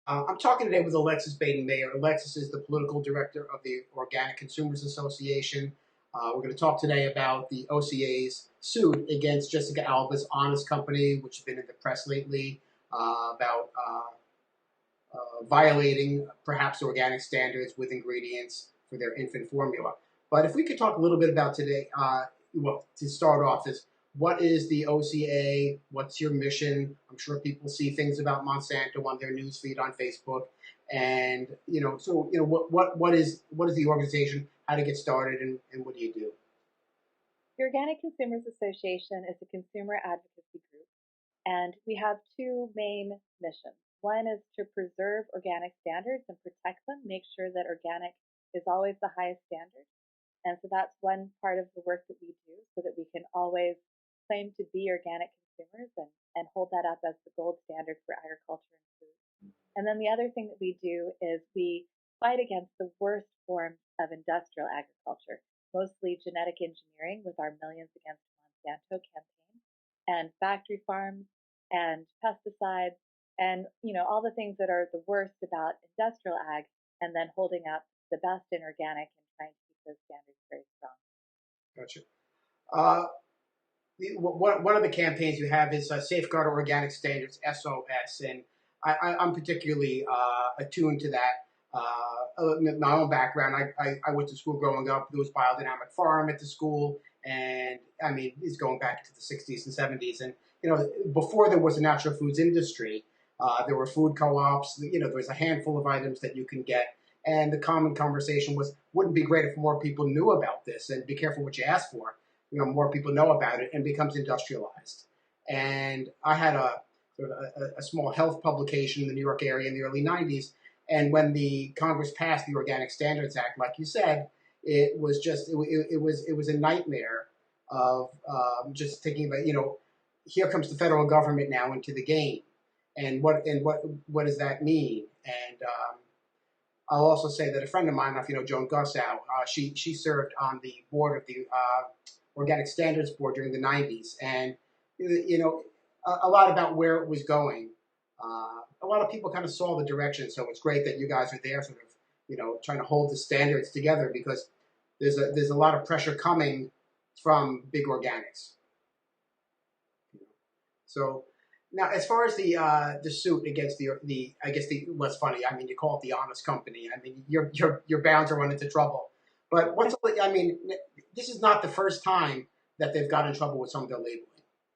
I'm talking today with Alexis Baden-Mayer. Alexis is the political director of the Organic Consumers Association. We're going to talk today about the OCA's suit against Jessica Alba's Honest Company, which has been in the press lately about violating perhaps organic standards with ingredients for their infant formula. But if we could talk a little bit about today, well, to start off is what is the OCA? What's your mission? I'm sure people see things about Monsanto on their newsfeed on Facebook, and what is the organization? How to get started, and what do you do? The Organic Consumers Association is a consumer advocacy group, and we have two main missions. One is to preserve organic standards and protect them, make sure that organic is always the highest standard. And so that's one part of the work that we do so that we can always claim to be organic consumers and hold that up as the gold standard for agriculture and food. And then the other thing that we do is we fight against the worst forms of industrial agriculture, mostly genetic engineering with our Millions Against Monsanto campaign, and factory farms and pesticides and all the things that are the worst about industrial ag, and then holding up the best in organic and trying to keep those standards very strong. Gotcha. Uh, one of the campaigns you have is Safeguard Organic Standards (SOS), and I'm particularly attuned to that. My own background, I went to school growing up. There was biodynamic farm at the school, and I mean, it's going back to the 60s and 70s. And before there was a natural foods industry, there were food co-ops. There was a handful of items that you can get. And the common conversation was, wouldn't it be great if more people knew about this, and be careful what you ask for. More people know about it and becomes industrialized. And I had a small health publication in the New York area in the early 90s. And when the Congress passed the Organic Standards Act, like you said, it was just it was a nightmare of just thinking about here comes the federal government now into the game, and what does that mean? And I'll also say that a friend of mine, I don't know if you know Joan Gussow, she served on the board of the Organic Standards Board during the 90s, and a lot about where it was going. A lot of people kind of saw the direction, so it's great that you guys are there, sort of, trying to hold the standards together because there's a lot of pressure coming from big organics. So now, as far as the suit against the I guess the what's funny, I mean, you call it the Honest Company. I mean, you're bound to run into trouble. But I mean, this is not the first time that they've got in trouble with some of their labeling.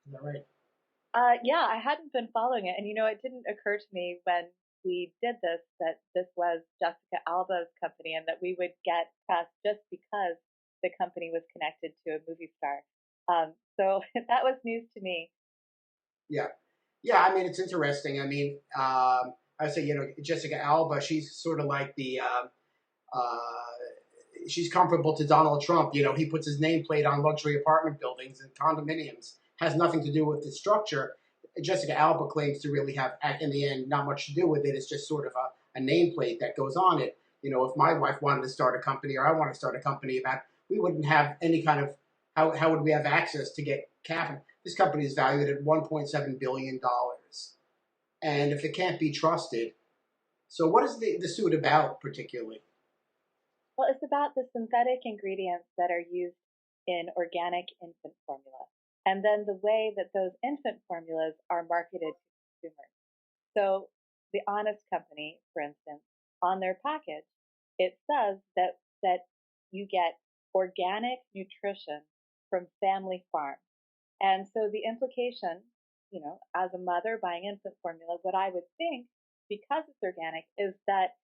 Is that right? Yeah, I hadn't been following it, and it didn't occur to me when we did this that this was Jessica Alba's company and that we would get press just because the company was connected to a movie star. So that was news to me. Yeah, yeah. I mean, it's interesting. I mean, I say Jessica Alba. She's sort of like the she's comparable to Donald Trump. He puts his nameplate on luxury apartment buildings and condominiums. Has nothing to do with the structure. Jessica Alba claims to really have, in the end, not much to do with it. It's just sort of a nameplate that goes on it. If my wife wanted to start a company or I want to start a company, we wouldn't have any kind of how would we have access to get capital? This company is valued at $1.7 billion, and if it can't be trusted, so what is the suit about particularly? Well, it's about the synthetic ingredients that are used in organic infant formula, and then the way that those infant formulas are marketed to consumers. So, the Honest Company, for instance, on their package, it says that you get organic nutrition from family farms. And so the implication, as a mother buying infant formula, what I would think, because it's organic, is that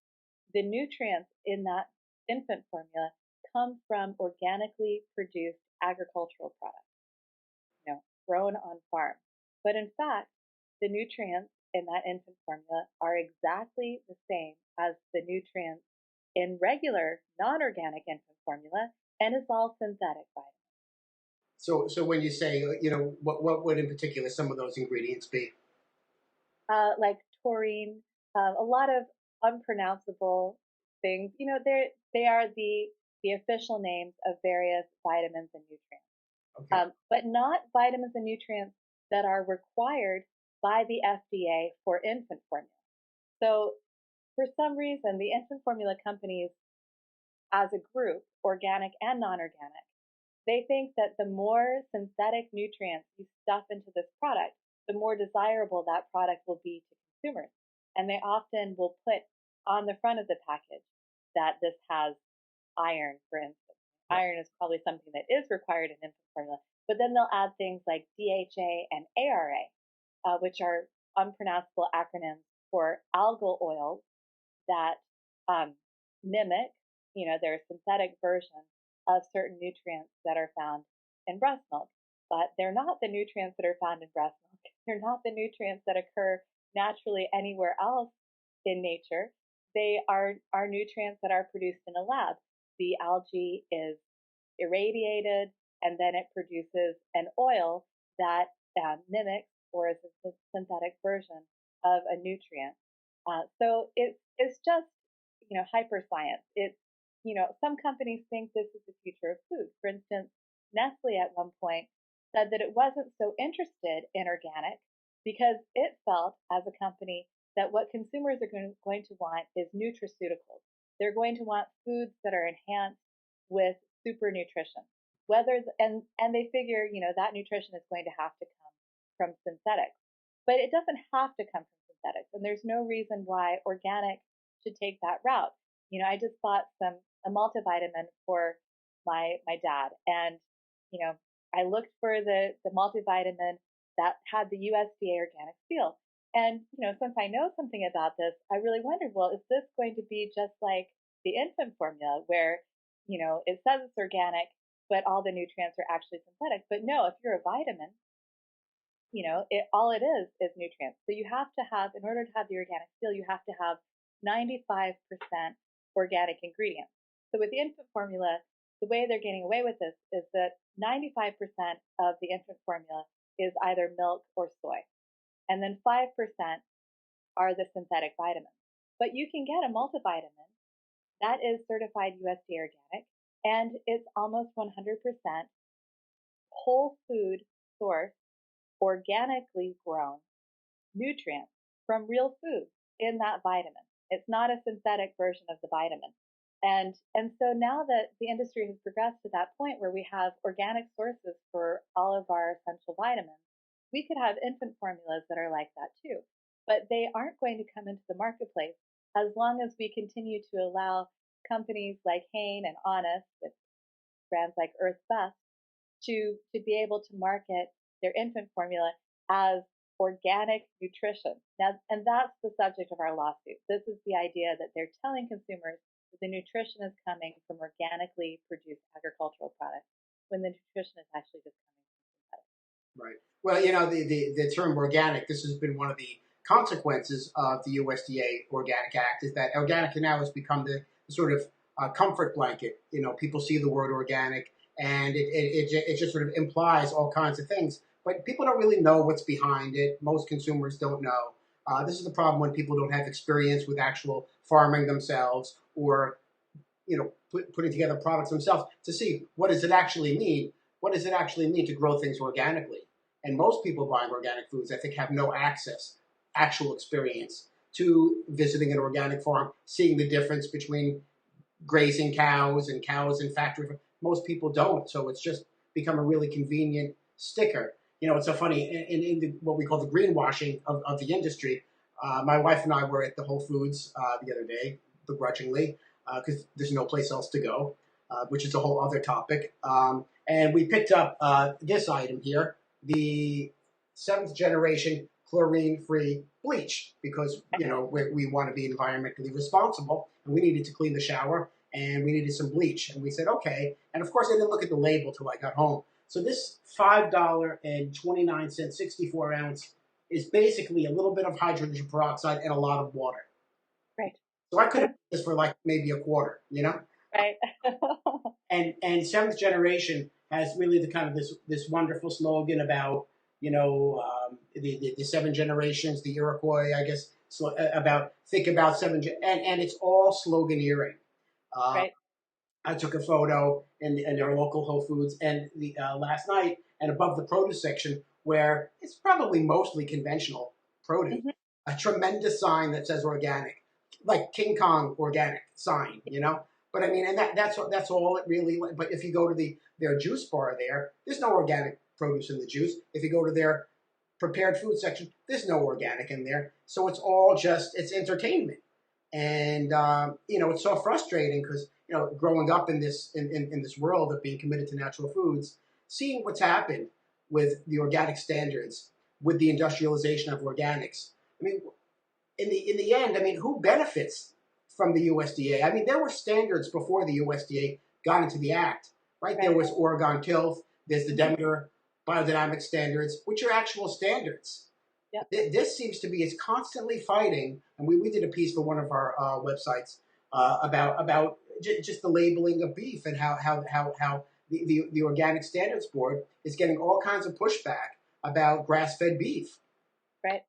the nutrients in that infant formula come from organically produced agricultural products, grown on farm. But in fact, the nutrients in that infant formula are exactly the same as the nutrients in regular non-organic infant formula, and it's all synthetic vitamins. So when you say, what would in particular some of those ingredients be? Like taurine, a lot of unpronounceable things. They are the official names of various vitamins and nutrients, Okay. but not vitamins and nutrients that are required by the FDA for infant formula. So for some reason, the infant formula companies as a group, organic and non-organic, they think that the more synthetic nutrients you stuff into this product, the more desirable that product will be to consumers. And they often will put on the front of the package that this has iron, for instance. Iron is probably something that is required in infant formula, but then they'll add things like DHA and ARA, which are unpronounceable acronyms for algal oils that mimic, they're a synthetic version of certain nutrients that are found in breast milk. But they're not the nutrients that are found in breast milk. They're not the nutrients that occur naturally anywhere else in nature. They are nutrients that are produced in a lab. The algae is irradiated, and then it produces an oil that mimics or is a synthetic version of a nutrient. So it's just, hyper science. It's, some companies think this is the future of food. For instance, Nestle at one point said that it wasn't so interested in organic because it felt as a company that what consumers are going to want is nutraceuticals. They're going to want foods that are enhanced with super nutrition. And they figure, that nutrition is going to have to come from synthetics. But it doesn't have to come from synthetics. And there's no reason why organic should take that route. I just bought a multivitamin for my dad. And, I looked for the multivitamin that had the USDA organic seal. And, since I know something about this, I really wondered, well, is this going to be just like the infant formula where, it says it's organic, but all the nutrients are actually synthetic? But no, if you're a vitamin, all it is nutrients. So you have to have, in order to have the organic seal, you have to have 95% organic ingredients. So with the infant formula, the way they're getting away with this is that 95% of the infant formula is either milk or soy. And then 5% are the synthetic vitamins. But you can get a multivitamin that is certified USDA organic, and it's almost 100% whole food source, organically grown nutrients from real food in that vitamin. It's not a synthetic version of the vitamin. And so now that the industry has progressed to that point where we have organic sources for all of our essential vitamins, we could have infant formulas that are like that too. But they aren't going to come into the marketplace as long as we continue to allow companies like Hain and Honest, with brands like Earth's Best, to be able to market their infant formula as organic nutrition. Now, and that's the subject of our lawsuit. This is the idea that they're telling consumers that the nutrition is coming from organically produced agricultural products when the nutrition is actually just coming from synthetic. Right. Well, the term organic, this has been one of the consequences of the USDA Organic Act, is that organic now has become the sort of comfort blanket. People see the word organic, and it just sort of implies all kinds of things. But people don't really know what's behind it. Most consumers don't know. This is the problem when people don't have experience with actual farming themselves, or putting together products themselves to see what does it actually mean. What does it actually mean to grow things organically? And most people buying organic foods, I think, have no actual experience to visiting an organic farm, seeing the difference between grazing cows and cows in factory. Most people don't, so it's just become a really convenient sticker. It's so funny, in what we call the greenwashing of the industry, my wife and I were at the Whole Foods the other day, begrudgingly, because there's no place else to go, which is a whole other topic. And we picked up this item here, the 7th generation chlorine-free bleach, because we want to be environmentally responsible, and we needed to clean the shower, and we needed some bleach. And we said, okay. And of course, I didn't look at the label till I got home. So this $5.29, 64 ounce, is basically a little bit of hydrogen peroxide and a lot of water. Right. So I could have done this for like maybe a quarter, Right. and 7th generation has really the kind of this wonderful slogan about the 7 generations, the Iroquois, I guess, about think about 7 and it's all sloganeering. Right. I took a photo in our local Whole Foods and last night, and above the produce section, where it's probably mostly conventional produce, a tremendous sign that says organic. like King Kong organic sign, you know. But I mean, and that's all it really. But if you go to their juice bar there's no organic produce in the juice. If you go to their prepared food section, there's no organic in there. So it's all just it's entertainment, and it's so frustrating because growing up in this world of being committed to natural foods, seeing what's happened with the organic standards, with the industrialization of organics. I mean, in the end, I mean, who benefits from the USDA? I mean, there were standards before the USDA got into the act, right? There was Oregon Tilth, there's the Demeter biodynamic standards, which are actual standards. Yep. This seems to be it's constantly fighting, and we did a piece for one of our websites about just the labeling of beef and how the Organic Standards Board is getting all kinds of pushback about grass-fed beef. Right.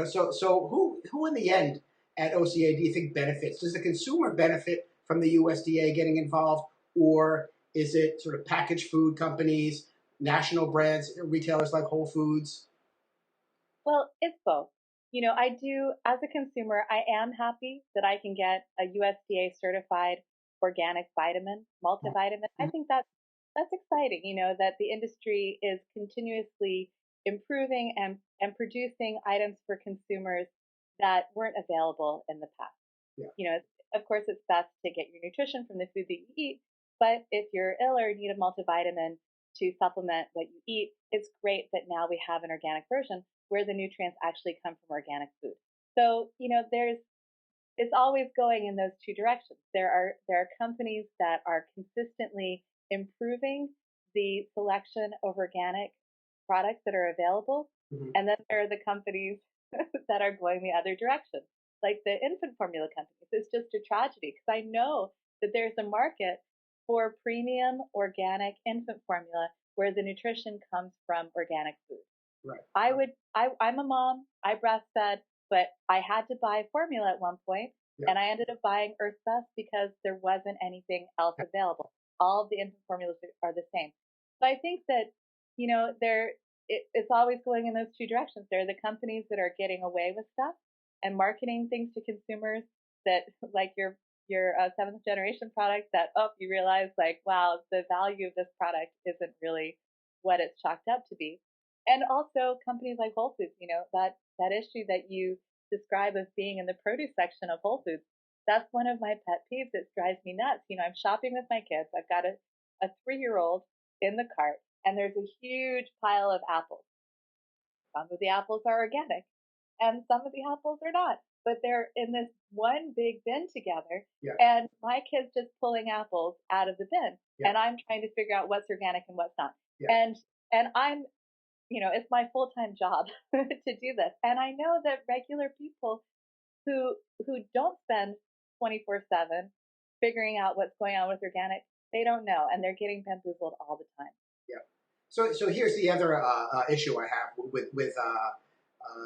So who in the end at OCA do you think benefits? Does the consumer benefit from the USDA getting involved, or is it sort of packaged food companies, national brands, retailers like Whole Foods? Well, it's both. I do, as a consumer, I am happy that I can get a USDA certified organic vitamin, multivitamin. I think that's exciting, that the industry is continuously improving and producing items for consumers that weren't available in the past. Yeah. Of course, it's best to get your nutrition from the food that you eat, but if you're ill or need a multivitamin to supplement what you eat, it's great that now we have an organic version where the nutrients actually come from organic food. So, it's always going in those two directions. There are companies that are consistently improving the selection of organic products that are available. Mm-hmm. And then there are the companies that are going the other direction, like the infant formula companies. It's just a tragedy because I know that there's a market for premium organic infant formula where the nutrition comes from organic food. Right. I'm a mom, I breastfed, but I had to buy formula at one point, and I ended up buying Earth's Best because there wasn't anything else available. All of the infant formulas are the same. So I think that, it's always going in those two directions. There are the companies that are getting away with stuff and marketing things to consumers that, like your seventh generation product, that you realize like, wow, the value of this product isn't really what it's chalked up to be. And also companies like Whole Foods, that issue that you describe of being in the produce section of Whole Foods, that's one of my pet peeves that drives me nuts. I'm shopping with my kids. I've got a 3-year-old in the cart, and there's a huge pile of apples. Some of the apples are organic, and some of the apples are not. But they're in this one big bin together, and my kid's just pulling apples out of the bin, and I'm trying to figure out what's organic and what's not. And I'm it's my full-time job to do this. And I know that regular people who don't spend 24/7 figuring out what's going on with organic, they don't know, and they're getting bamboozled all the time. Yeah. So here's the other issue I have with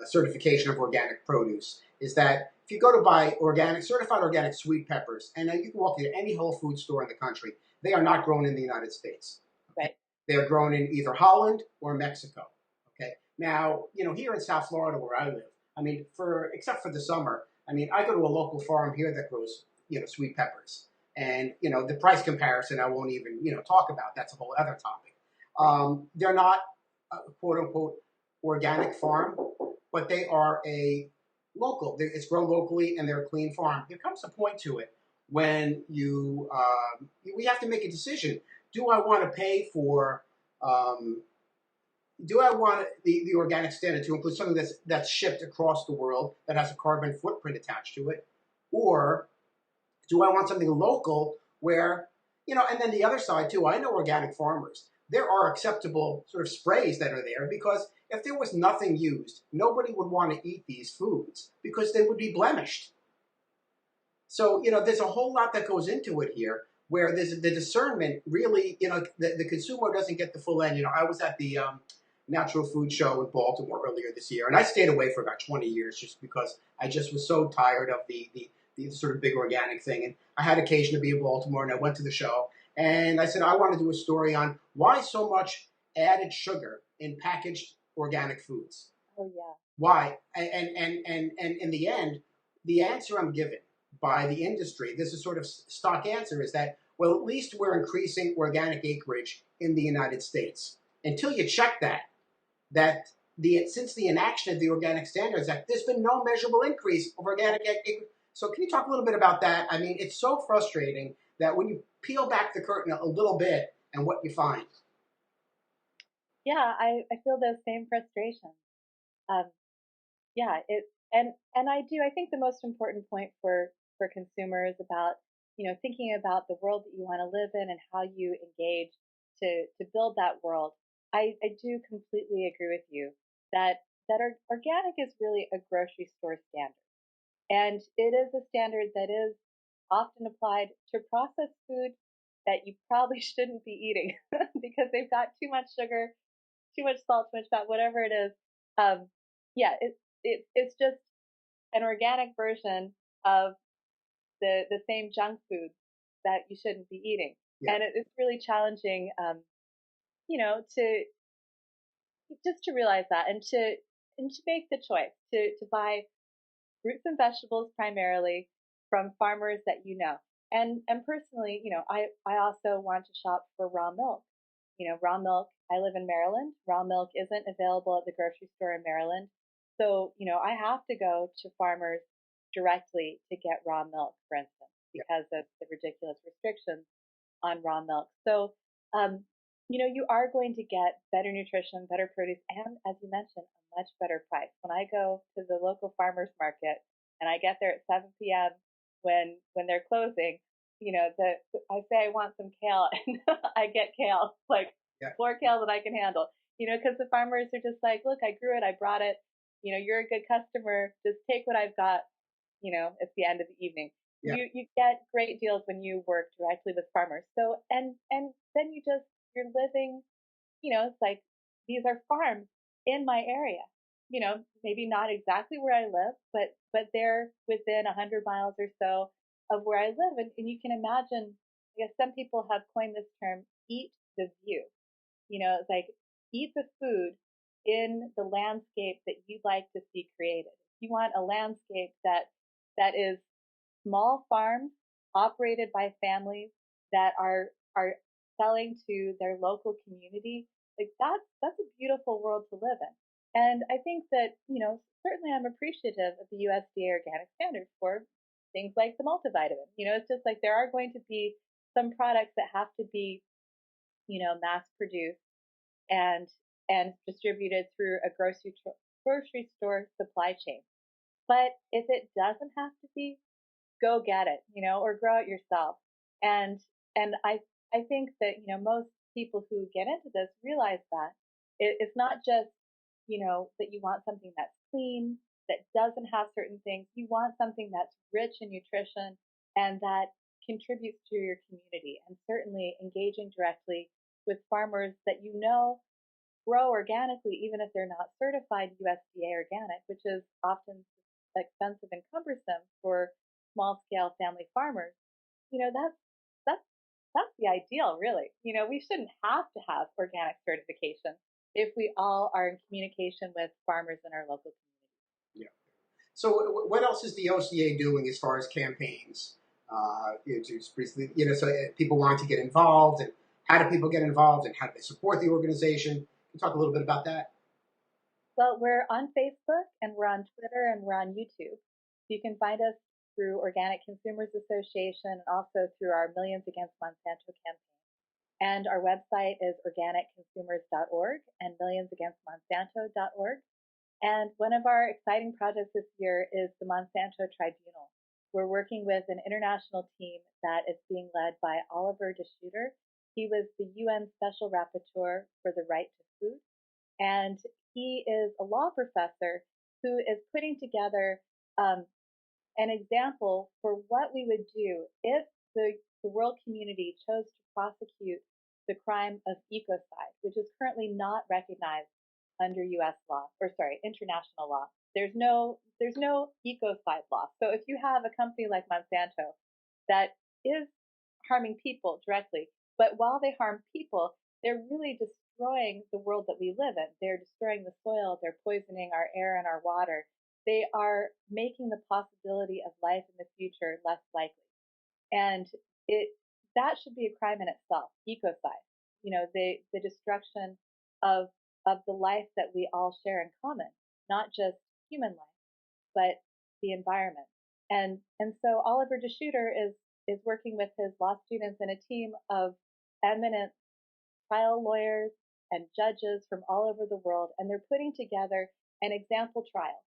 certification of organic produce is that if you go to buy certified organic sweet peppers, and you can walk into any Whole Food store in the country, they are not grown in the United States. Right. They're grown in either Holland or Mexico. Okay. Now, here in South Florida where I live, I mean, except for the summer, I mean, I go to a local farm here that grows, sweet peppers. And, the price comparison I won't even, talk about. That's a whole other topic. They're not a quote unquote organic farm, but they are a local. It's grown locally and they're a clean farm. There comes a point to it when we have to make a decision. Do I want to pay for, do I want the organic standard to include something that's shipped across the world that has a carbon footprint attached to it? Or do I want something local where, and then the other side too, I know organic farmers. There are acceptable sort of sprays that are there because if there was nothing used, nobody would want to eat these foods because they would be blemished. So, there's a whole lot that goes into it here where there's the discernment really, the consumer doesn't get the full end. I was at the Natural Food Show in Baltimore earlier this year, and I stayed away for about 20 years just because I just was so tired of the sort of big organic thing. And I had occasion to be in Baltimore, and I went to the show, and I said, I want to do a story on why so much added sugar in packaged organic foods. Oh, yeah. Why? And in the end, the answer I'm given by the industry, this is sort of stock answer, is that, well, at least we're increasing organic acreage in the United States. Until you check that since the inaction of the Organic Standards Act, there's been no measurable increase of organic acreage. So can you talk a little bit about that? I mean, it's so frustrating that when you peel back the curtain a little bit and what you find. Yeah, I feel those same frustrations. Um, yeah, and I do. I think the most important point for consumers about thinking about the world that you want to live in and how you engage to build that world. I do completely agree with you that organic is really a grocery store standard, and it is a standard that is often applied to processed food that you probably shouldn't be eating because they've got too much sugar, too much salt, too much fat, whatever it is. Um, yeah, it's just an organic version of the same junk food that you shouldn't be eating, Yeah. and it's really challenging, to just to realize that and to make the choice to buy fruits and vegetables primarily from farmers that you know. And personally, I also want to shop for raw milk. Raw milk. I live in Maryland. Raw milk isn't available at the grocery store in Maryland. So, I have to go to farmers directly to get raw milk, for instance, because of the ridiculous restrictions on raw milk. So, um, you are going to get better nutrition, better produce, and as you mentioned, a much better price. When I go to the local farmers market and I get there at 7 p.m. when they're closing, I say I want some kale and I get kale, like Yeah. more kale than I can handle. Because the farmers are just like, look, I grew it, I brought it. You're a good customer. Just take what I've got. At the end of the evening. Yeah. You get great deals when you work directly with farmers. So and then you're living, it's like these are farms in my area. Maybe not exactly where I live, but they're within 100 miles or so of where I live. And you can imagine, I guess some people have coined this term, eat the view. It's like eat the food in the landscape that you'd like to see created. If you want a landscape that is small farms operated by families that are selling to their local community, like that's a beautiful world to live in. And I think that, certainly I'm appreciative of the USDA organic standards for things like the multivitamin. It's just like there are going to be some products that have to be, mass produced and distributed through a grocery store supply chain. But if it doesn't have to be, go get it, or grow it yourself. And I think that most people who get into this realize that it's not just that you want something that's clean, that doesn't have certain things. You want something that's rich in nutrition and that contributes to your community. And certainly engaging directly with farmers that grow organically, even if they're not certified USDA organic, which is often expensive and cumbersome for small scale family farmers. That's that's the ideal, really. We shouldn't have to have organic certification if we all are in communication with farmers in our local community. Yeah. So what else is the OCA doing as far as campaigns? So people want to get involved, and how do people get involved, and how do they support the organization? Can you talk a little bit about that? Well, we're on Facebook and we're on Twitter and we're on YouTube. You can find us through Organic Consumers Association and also through our Millions Against Monsanto campaign. And our website is organicconsumers.org and millionsagainstmonsanto.org. And one of our exciting projects this year is the Monsanto Tribunal. We're working with an international team that is being led by Oliver de Schutter. He was the UN Special Rapporteur for the Right to Food, and he is a law professor who is putting together an example for what we would do if the world community chose to prosecute the crime of ecocide, which is currently not recognized under U.S. law, or sorry, international law. There's no ecocide law. So if you have a company like Monsanto that is harming people directly, but while they harm people, they're really destroying the world that we live in. They're destroying the soil. They're poisoning our air and our water. they are making the possibility of life in the future less likely. And it that should be a crime in itself, ecocide. The destruction of the life that we all share in common, not just human life, but the environment. And so Oliver DeShooter is working with his law students and a team of eminent trial lawyers and judges from all over the world, and they're putting together an example trial.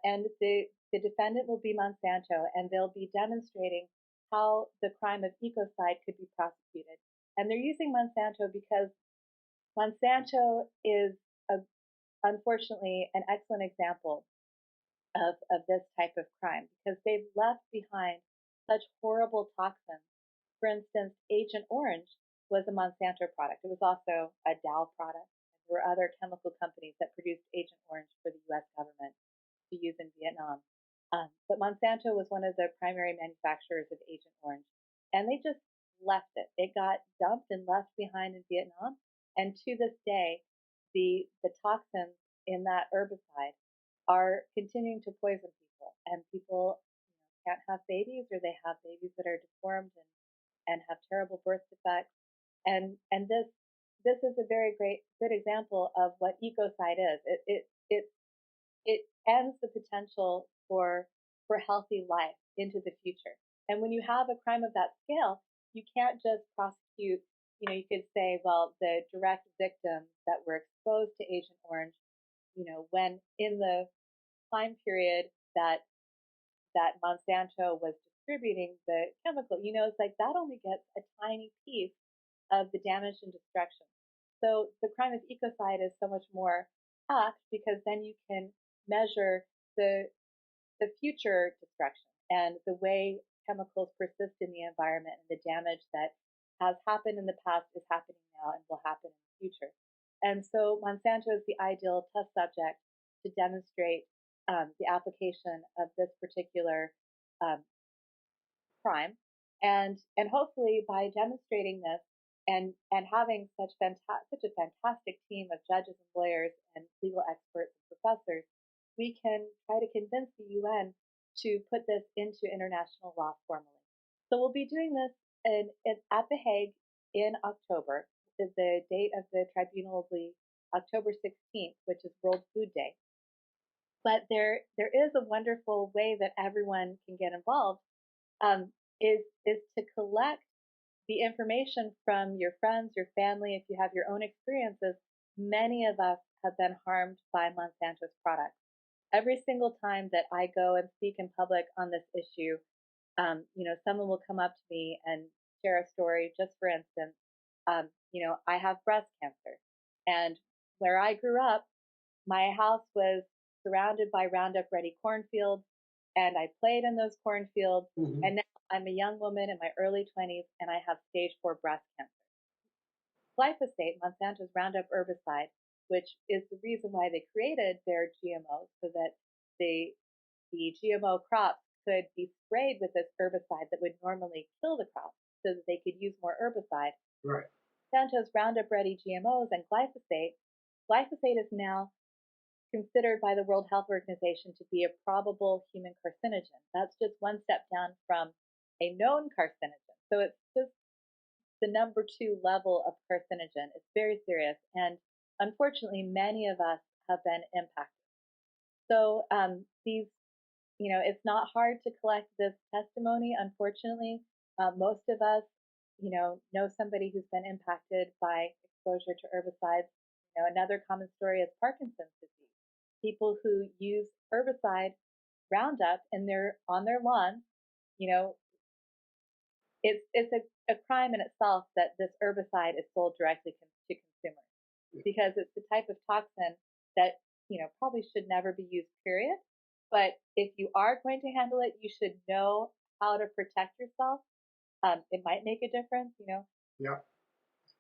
And the defendant will be Monsanto, and they'll be demonstrating how the crime of ecocide could be prosecuted. And they're using Monsanto because Monsanto is, unfortunately, an excellent example of this type of crime because they've left behind such horrible toxins. For instance, Agent Orange was a Monsanto product. It was also a Dow product. There were other chemical companies that produced Agent Orange for the U.S. government to use in Vietnam. But Monsanto was one of the primary manufacturers of Agent Orange. And they just left it. It got dumped and left behind in Vietnam. And to this day, the toxins in that herbicide are continuing to poison people. And people can't have babies, or they have babies that are deformed and have terrible birth defects. And this is a very good example of what ecocide is. It ends the potential for healthy life into the future. And when you have a crime of that scale, you can't just prosecute. You could say, well, the direct victims that were exposed to Agent Orange, when in the time period that Monsanto was distributing the chemical, it's like that only gets a tiny piece of the damage and destruction. So the crime of ecocide is so much more apt because then you can measure the future destruction and the way chemicals persist in the environment and the damage that has happened in the past is happening now and will happen in the future. And so Monsanto is the ideal test subject to demonstrate the application of this particular crime. And hopefully by demonstrating this and having such a fantastic team of judges and lawyers and legal experts and professors, we can try to convince the UN to put this into international law formally. So we'll be doing this at The Hague in October. The date of the tribunal will be October 16th, which is World Food Day. But there is a wonderful way that everyone can get involved, is to collect the information from your friends, your family. If you have your own experiences, many of us have been harmed by Monsanto's products. Every single time that I go and speak in public on this issue, someone will come up to me and share a story. Just for instance, I have breast cancer, and where I grew up, my house was surrounded by Roundup Ready cornfields, and I played in those cornfields. Mm-hmm. And now I'm a young woman in my early 20s, and I have stage 4 breast cancer. Glyphosate, Monsanto's Roundup herbicide, which is the reason why they created their GMOs, so that the GMO crops could be sprayed with this herbicide that would normally kill the crops, so that they could use more herbicide. Right. Monsanto's Roundup Ready GMOs and glyphosate. Glyphosate is now considered by the World Health Organization to be a probable human carcinogen. That's just one step down from a known carcinogen. So it's just the number 2 level of carcinogen. It's very serious. And unfortunately, many of us have been impacted. So it's not hard to collect this testimony. Unfortunately, most of us, know somebody who's been impacted by exposure to herbicides. Another common story is Parkinson's disease. People who use herbicide Roundup on their lawn, it's a crime in itself that this herbicide is sold directly to consumers, because it's the type of toxin that probably should never be used, period. But if you are going to handle it, you should know how to protect yourself. It might make a difference, Yeah.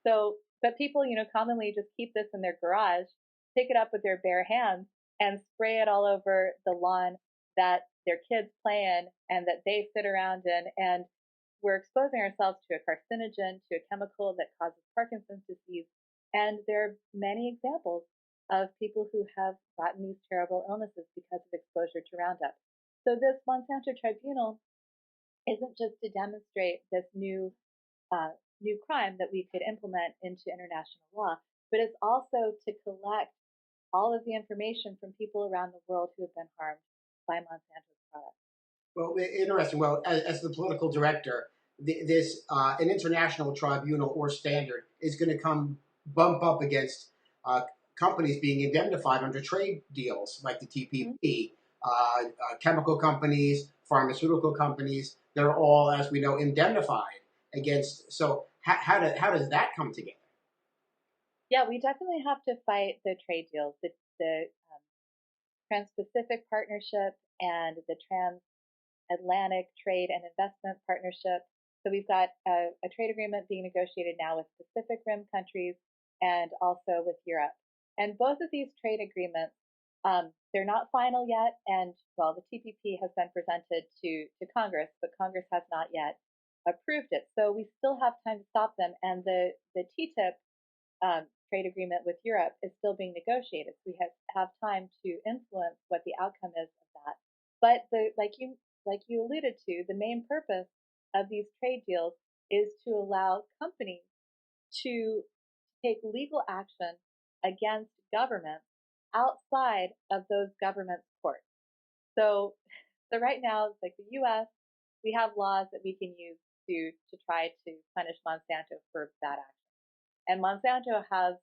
So, but people, commonly just keep this in their garage, pick it up with their bare hands, and spray it all over the lawn that their kids play in and that they sit around in. And we're exposing ourselves to a carcinogen, to a chemical that causes Parkinson's disease. And there are many examples of people who have gotten these terrible illnesses because of exposure to Roundup. So this Monsanto tribunal isn't just to demonstrate this new crime that we could implement into international law, but it's also to collect all of the information from people around the world who have been harmed by Monsanto's products. Well, interesting. Well, as the political director, this an international tribunal or standard is going to come bump up against companies being indemnified under trade deals like the TPP. Chemical companies, pharmaceutical companies, they're all, as we know, indemnified against. So how does that come together? Yeah, we definitely have to fight the trade deals, the Trans-Pacific Partnership and the Trans-Atlantic Trade and Investment Partnership. So we've got a trade agreement being negotiated now with Pacific Rim countries and also with Europe. And both of these trade agreements, they're not final yet. And well, the TPP has been presented to Congress, but Congress has not yet approved it. So we still have time to stop them. And the TTIP trade agreement with Europe is still being negotiated. So we have time to influence what the outcome is of that. But like you alluded to, the main purpose of these trade deals is to allow companies to take legal action against governments outside of those governments' courts. So right now, like the U.S., we have laws that we can use to try to punish Monsanto for bad action. And Monsanto has,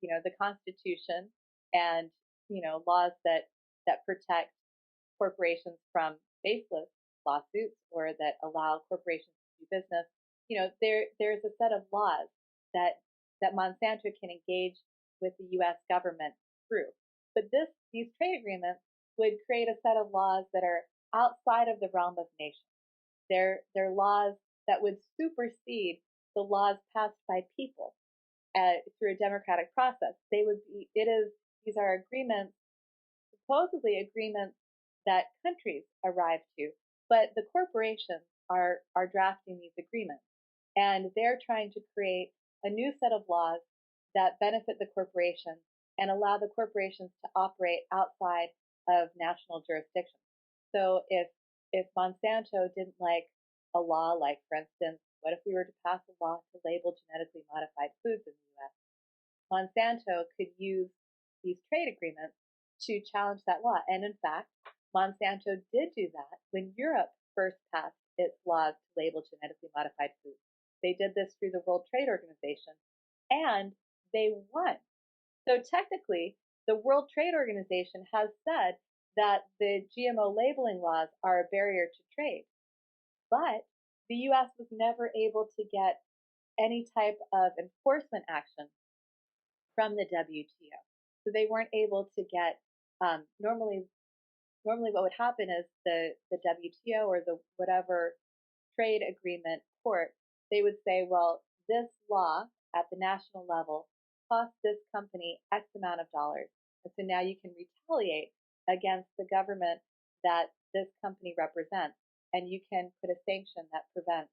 the Constitution and, laws that protect corporations from baseless lawsuits or that allow corporations to do business. There's a set of laws that Monsanto can engage with the U.S. government through. But these trade agreements would create a set of laws that are outside of the realm of nations. They're laws that would supersede the laws passed by people through a democratic process. These are agreements, supposedly agreements that countries arrive to, but the corporations are drafting these agreements, and they're trying to create a new set of laws that benefit the corporations and allow the corporations to operate outside of national jurisdictions. So if Monsanto didn't like a law, like for instance, what if we were to pass a law to label genetically modified foods in the U.S.? Monsanto could use these trade agreements to challenge that law. And in fact, Monsanto did do that when Europe first passed its laws to label genetically modified foods. They did this through the World Trade Organization, and they won. So technically, the World Trade Organization has said that the GMO labeling laws are a barrier to trade. But the U.S. was never able to get any type of enforcement action from the WTO. So they weren't able to get, normally what would happen is the WTO or the whatever trade agreement court, they would say, well, this law at the national level cost this company X amount of dollars. And so now you can retaliate against the government that this company represents, and you can put a sanction that prevents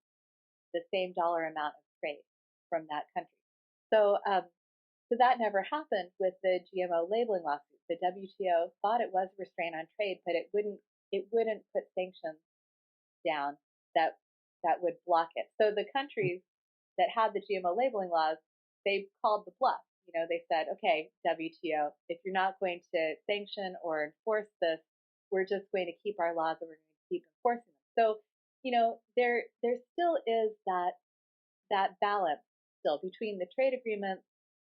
the same dollar amount of trade from that country. So that never happened with the GMO labeling lawsuit. The WTO thought it was a restraint on trade, but it wouldn't put sanctions down that would block it. So the countries that had the GMO labeling laws, they called the bluff. They said, okay, WTO, if you're not going to sanction or enforce this, we're just going to keep our laws and we're going to keep enforcing them. So, there still is that balance still between the trade agreements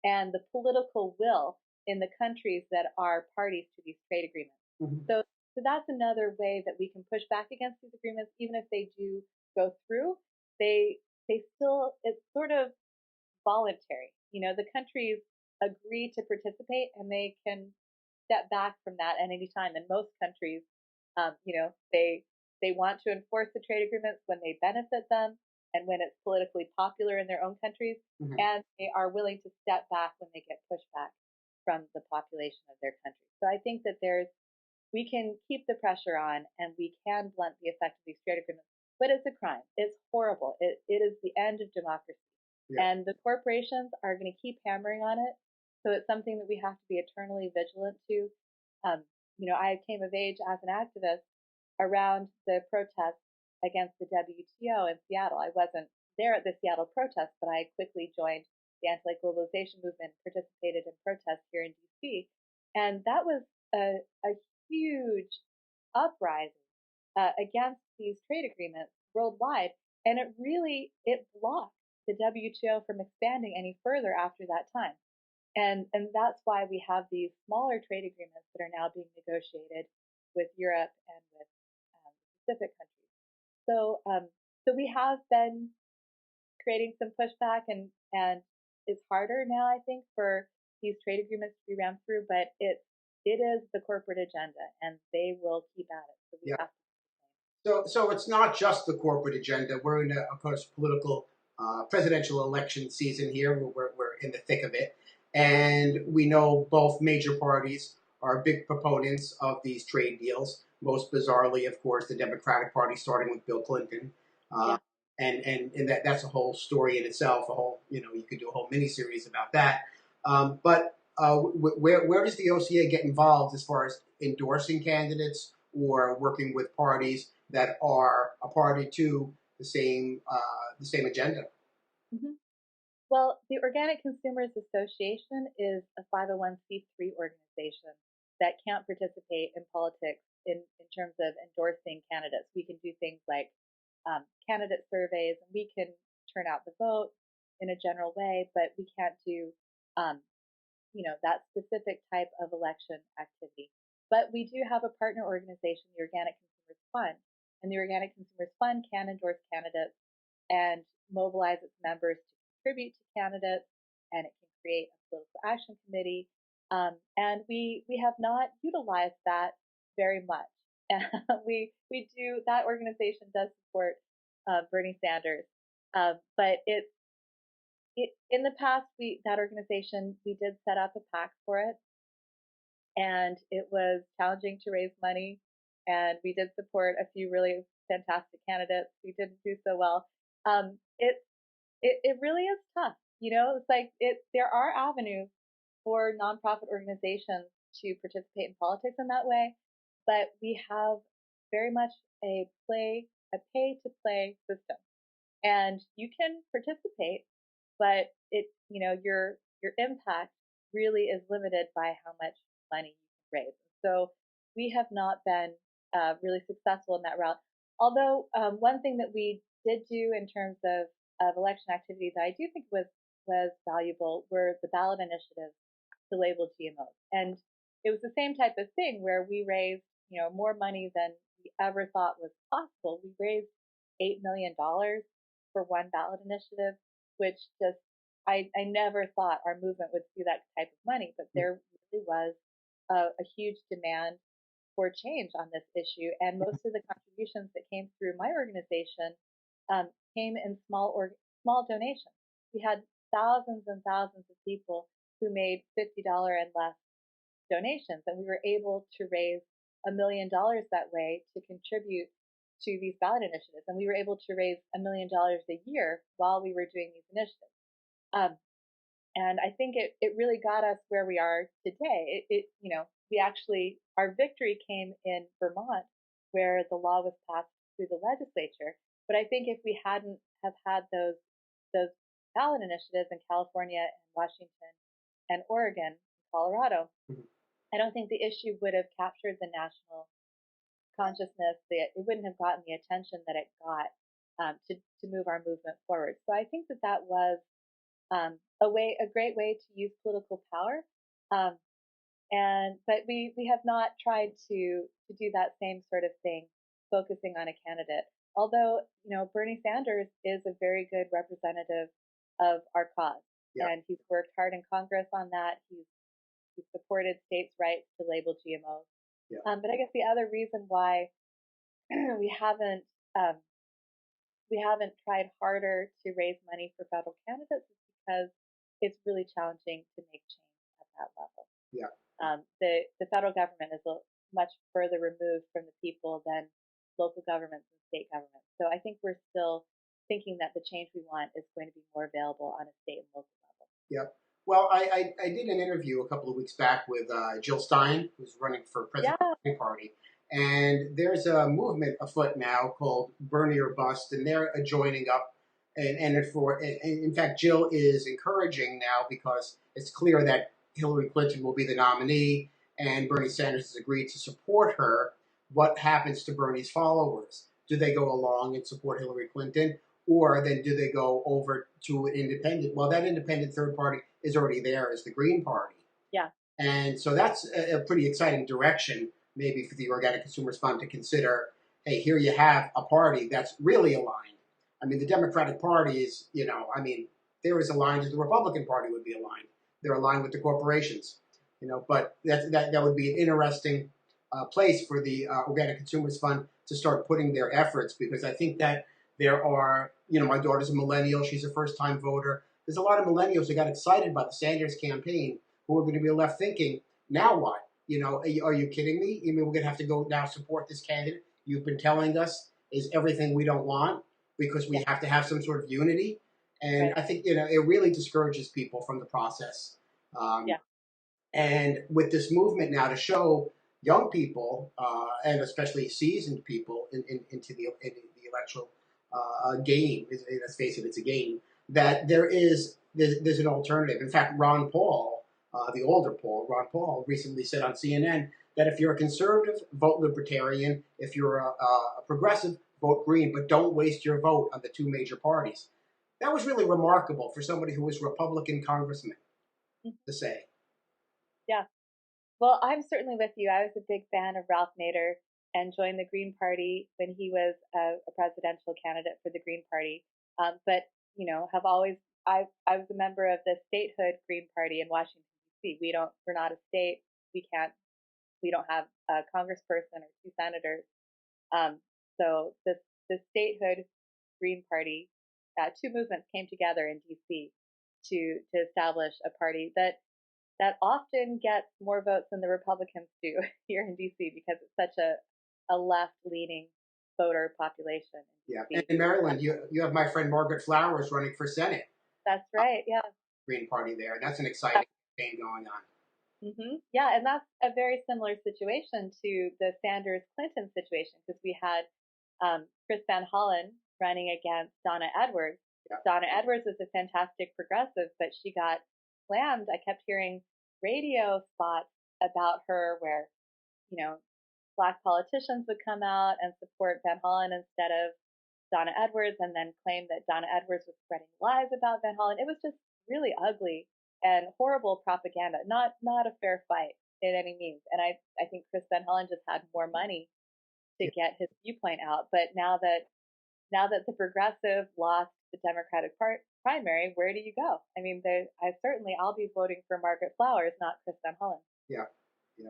and the political will in the countries that are parties to these trade agreements. Mm-hmm. So that's another way that we can push back against these agreements, even if they do go through. They still, it's sort of voluntary. The countries agree to participate and they can step back from that at any time. And most countries, they want to enforce the trade agreements when they benefit them and when it's politically popular in their own countries, mm-hmm. and they are willing to step back when they get pushback from the population of their country. So I think that we can keep the pressure on and we can blunt the effect of these trade agreements, but it's a crime. It's horrible. It is the end of democracy. Yeah. And the corporations are going to keep hammering on it So it's something that we have to be eternally vigilant to. I came of age as an activist around the protests against the WTO in Seattle. I wasn't there at the Seattle protests, but I quickly joined the anti-globalization movement, participated in protests here in DC. And that was a huge uprising against these trade agreements worldwide. And it blocked the WTO from expanding any further after that time. And that's why we have these smaller trade agreements that are now being negotiated with Europe and with Pacific countries. So we have been creating some pushback, and it's harder now, I think, for these trade agreements to be rammed through, but it is the corporate agenda, and they will keep at it. So we Yeah. have to. So it's not just the corporate agenda. We're in a, of course, political presidential election season here. We're in the thick of it. And we know both major parties are big proponents of these trade deals. Most bizarrely, of course, the Democratic Party, starting with Bill Clinton. Yeah. And that's a whole story in itself. You could do a whole miniseries about that. But where does the OCA get involved as far as endorsing candidates or working with parties that are a party to the same agenda? Mm-hmm. Well, the Organic Consumers Association is a 501c3 organization that can't participate in politics in terms of endorsing candidates. We can do things like candidate surveys, and we can turn out the vote in a general way, but we can't do, that specific type of election activity. But we do have a partner organization, the Organic Consumers Fund, and the Organic Consumers Fund can endorse candidates and mobilize its members to contribute to candidates, and it can create a political action committee. And we have not utilized that very much. we do, that organization does support Bernie Sanders, but in the past, that organization, we did set up a PAC for it, and it was challenging to raise money, and we did support a few really fantastic candidates. We didn't do so well. It really is tough. It's like there are avenues for nonprofit organizations to participate in politics in that way, but we have very much a pay to play system, and you can participate, but your impact really is limited by how much money you can raise. So we have not been really successful in that route. Although one thing that we did do in terms of election activity that I do think was valuable were the ballot initiatives to label GMOs. And it was the same type of thing where we raised more money than we ever thought was possible. We raised $8 million for one ballot initiative, which just I never thought our movement would see that type of money, but there really was a huge demand for change on this issue. And most of the contributions that came through my organization came in small donations. We had thousands and thousands of people who made $50 and less donations, and we were able to raise $1 million that way to contribute to these ballot initiatives. And we were able to raise $1 million a year while we were doing these initiatives. And I think it really got us where we are today. Our victory came in Vermont, where the law was passed through the legislature. But I think if we hadn't have had those ballot initiatives in California and Washington and Oregon, and Colorado, I don't think the issue would have captured the national consciousness. It wouldn't have gotten the attention that it got to move our movement forward. So I think that was a great way to use political power. But we have not tried to do that same sort of thing, focusing on a candidate. Although, Bernie Sanders is a very good representative of our cause. Yeah. And he's worked hard in Congress on that. He's supported states' rights to label GMOs. Yeah. But I guess the other reason why we haven't tried harder to raise money for federal candidates is because it's really challenging to make change at that level. Yeah. The federal government is much further removed from the people than local governments and state governments. So I think we're still thinking that the change we want is going to be more available on a state and local level. Yep. Well, I did an interview a couple of weeks back with Jill Stein, who's running for president of Yeah, the Green Party. And there's a movement afoot now called Bernie or Bust, and they're joining up. And in fact, Jill is encouraging now because it's clear that Hillary Clinton will be the nominee, and Bernie Sanders has agreed to support her. What happens to Bernie's followers? Do they go along and support Hillary Clinton, or then do they go over to an independent? Well, that independent third party is already there as the Green Party. yeah, And so that's a pretty exciting direction, maybe for the Organic Consumers Fund to consider. Hey, here you have a party that's really aligned. I mean, the Democratic Party is, I mean, they're as aligned as the Republican Party would be aligned. They're aligned with the corporations, but that would be an interesting place for the Organic Consumers Fund to start putting their efforts, because I think that there are, my daughter's a millennial. She's a first time voter. There's a lot of millennials who got excited by the Sanders campaign who are going to be left thinking, now what? Are you kidding me? You mean we're going to have to go now support this candidate you've been telling us is everything we don't want because we yeah, have to have some sort of unity? And right, I think, it really discourages people from the process. Um, yeah, and with this movement now to show young people, and especially seasoned people into the electoral game, let's face it, it's a game, that there's an alternative. In fact, the older Ron Paul recently said on CNN that if you're a conservative, vote Libertarian. If you're a progressive, vote Green, but don't waste your vote on the two major parties. That was really remarkable for somebody who was a Republican congressman mhm, to say. yeah. Well, I'm certainly with you. I was a big fan of Ralph Nader and joined the Green Party when he was a presidential candidate for the Green Party. But have always I was a member of the statehood Green Party in Washington D.C. We're not a state. We can't we don't have a congressperson or two senators. Um, so the statehood Green Party, two movements came together in D.C. to establish a party that often gets more votes than the Republicans do here in DC because it's such a left leaning voter population Yeah, in and DC. in Maryland, you have my friend Margaret Flowers running for Senate, That's right. Yeah. Green Party there. That's an exciting campaign going on. Yeah, and that's a very similar situation to the Sanders Clinton situation because we had Chris Van Hollen running against Donna Edwards. Yeah, Donna Edwards was a fantastic progressive, but she got slammed. I kept hearing radio spots about her where, you know, black politicians would come out and support Van Hollen instead of Donna Edwards and then claim that Donna Edwards was spreading lies about Van Hollen. It was just really ugly and horrible propaganda. Not a fair fight in any means. And I think Chris Van Hollen just had more money to yeah, get his viewpoint out. But now that the progressive lost the Democratic primary, where do you go? I mean, I'll be voting for Margaret Flowers, not Chris Van Hollen. yeah, yeah.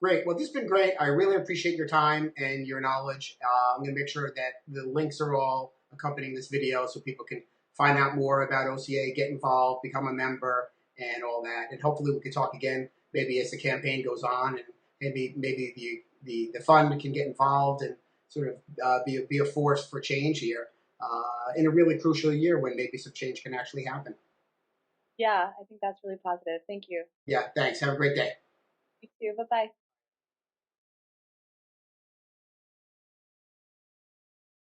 Great. Well, this has been great. I really appreciate your time and your knowledge. I'm going to make sure that the links are all accompanying this video so people can find out more about OCA, get involved, become a member, and all that. And hopefully we can talk again, maybe as the campaign goes on, and maybe the fund can get involved and sort of be a force for change here in a really crucial year when maybe some change can actually happen. Yeah, I think that's really positive. Thank you. Yeah, thanks. Have a great day. You too. Bye bye.